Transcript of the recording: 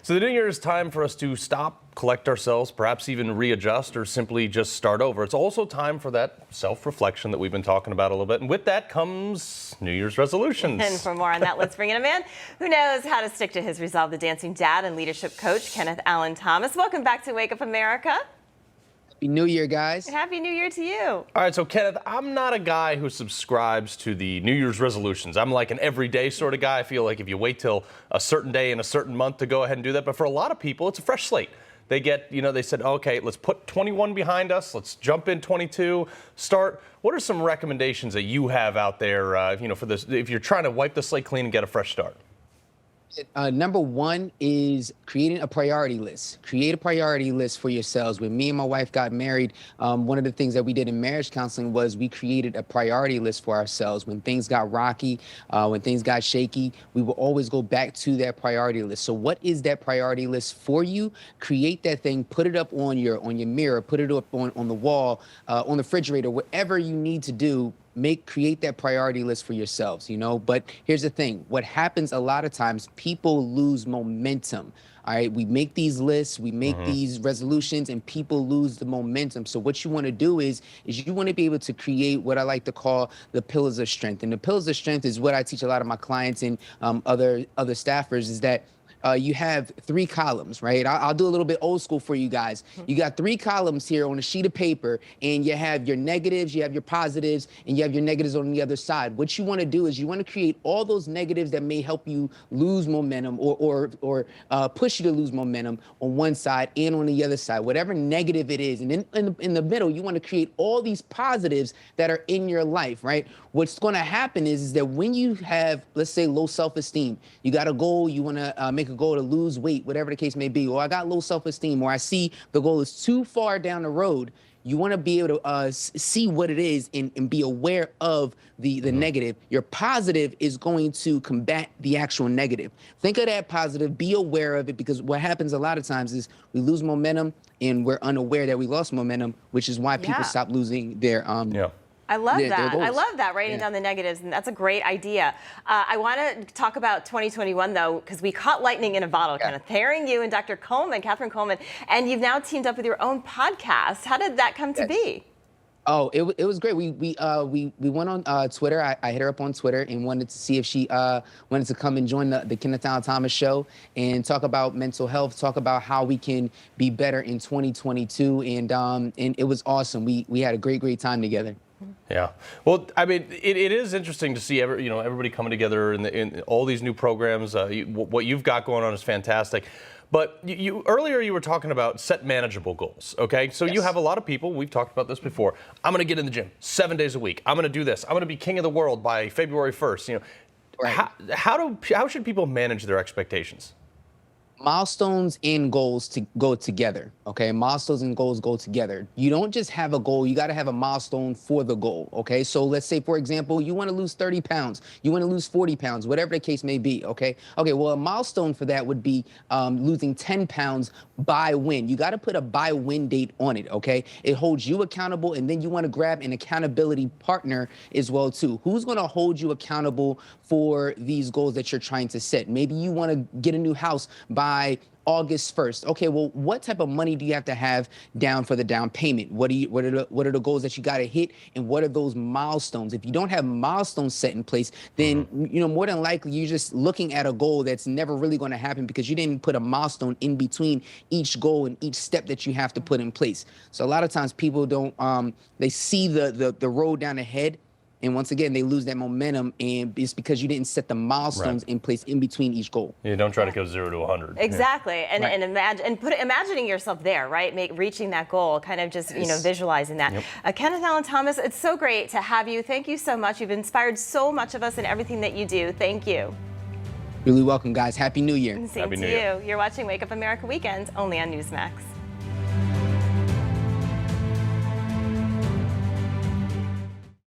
So the new year is time for us to stop, collect ourselves, perhaps even readjust or simply just start over. It's also time for that self-reflection that we've been talking about a little bit. And with that comes New Year's resolutions. And for more on that, let's bring in a man who knows how to stick to his resolve, the dancing dad and leadership coach, Kennith Allen Thomas. Welcome back to Wake Up America. Happy New Year, guys. Happy New Year to you. All right, so Kenneth, I'm not a guy who subscribes to the New Year's resolutions. I'm like an everyday sort of guy. I feel like if you wait till a certain day in a certain month to go ahead and do that, but for a lot of people, it's a fresh slate. They get, they said, okay, let's put 21 behind us. Let's jump in 22, start. What are some recommendations that you have out there, for this, if you're trying to wipe the slate clean and get a fresh start? Number one is creating a priority list. Create a priority list for yourselves. When me and my wife got married, one of the things that we did in marriage counseling was we created a priority list for ourselves. When things got rocky, when things got shaky, we will always go back to that priority list. So what is that priority list for you? Create that thing, put it up on your mirror, put it up on the wall, on the refrigerator, whatever you need to do. Create that priority list for yourselves, But here's the thing. What happens a lot of times, people lose momentum. All right, we make these lists, we make these resolutions, and people lose the momentum. So what you want to do is you want to be able to create what I like to call the pillars of strength. And the pillars of strength is what I teach a lot of my clients and other staffers is that you have 3 columns, right? I'll do a little bit old school for you guys. You got 3 columns here on a sheet of paper, and you have your negatives, you have your positives, and you have your negatives on the other side. What you want to do is you want to create all those negatives that may help you lose momentum or push you to lose momentum on one side and on the other side, whatever negative it is. And in the middle, you want to create all these positives that are in your life, right? What's going to happen is that when you have, let's say, low self-esteem, you got a goal, you want to make a goal to lose weight, whatever the case may be, or I got low self-esteem, or I see the goal is too far down the road, you want to be able to see what it is and be aware of the negative. Your positive is going to combat the actual negative. Think of that positive, be aware of it, because what happens a lot of times is we lose momentum and we're unaware that we lost momentum, which is why people stop losing their I love that. I love that, writing down the negatives, and that's a great idea. I want to talk about 2021, though, because we caught lightning in a bottle, kind of pairing you and Dr. Catherine Coleman, and you've now teamed up with your own podcast. How did that come to be? Oh, it was great. We went on Twitter. I hit her up on Twitter and wanted to see if she wanted to come and join the Kennith Allen Thomas show and talk about mental health, talk about how we can be better in 2022. And it was awesome. We had a great time together. Yeah. Well, I mean, it is interesting to see everybody coming together in all these new programs. What you've got going on is fantastic. But earlier you were talking about set manageable goals, okay? So you have a lot of people, we've talked about this before, I'm going to get in the gym 7 days a week. I'm going to do this. I'm going to be king of the world by February 1st. Right. How should people manage their expectations? Milestones and goals to go together, okay? Milestones and goals go together. You don't just have a goal, you got to have a milestone for the goal, okay? So let's say, for example, you want to lose 30 pounds, you want to lose 40 pounds, whatever the case may be, okay? Okay, well, a milestone for that would be losing 10 pounds by when. You got to put a by when date on it, okay? It holds you accountable, and then you want to grab an accountability partner as well, too. Who's going to hold you accountable for these goals that you're trying to set? Maybe you want to get a new house by August 1st. Okay, well, what type of money do you have to have down for the down payment? What are the goals that you got to hit, and what are those milestones? If you don't have milestones set in place, then more than likely you're just looking at a goal that's never really going to happen because you didn't put a milestone in between each goal and each step that you have to put in place. So a lot of times people don't they see the road down ahead, and once again, they lose that momentum, and it's because you didn't set the milestones in place in between each goal. You don't try to go 0 to 100. Exactly, and imagining yourself there, right? Reaching that goal, kind of just visualizing that. Kennith Allen Thomas, it's so great to have you. Thank you so much. You've inspired so much of us in everything that you do. Thank you. Really welcome, guys. Happy New Year. Same to you. You're watching Wake Up America Weekends only on Newsmax.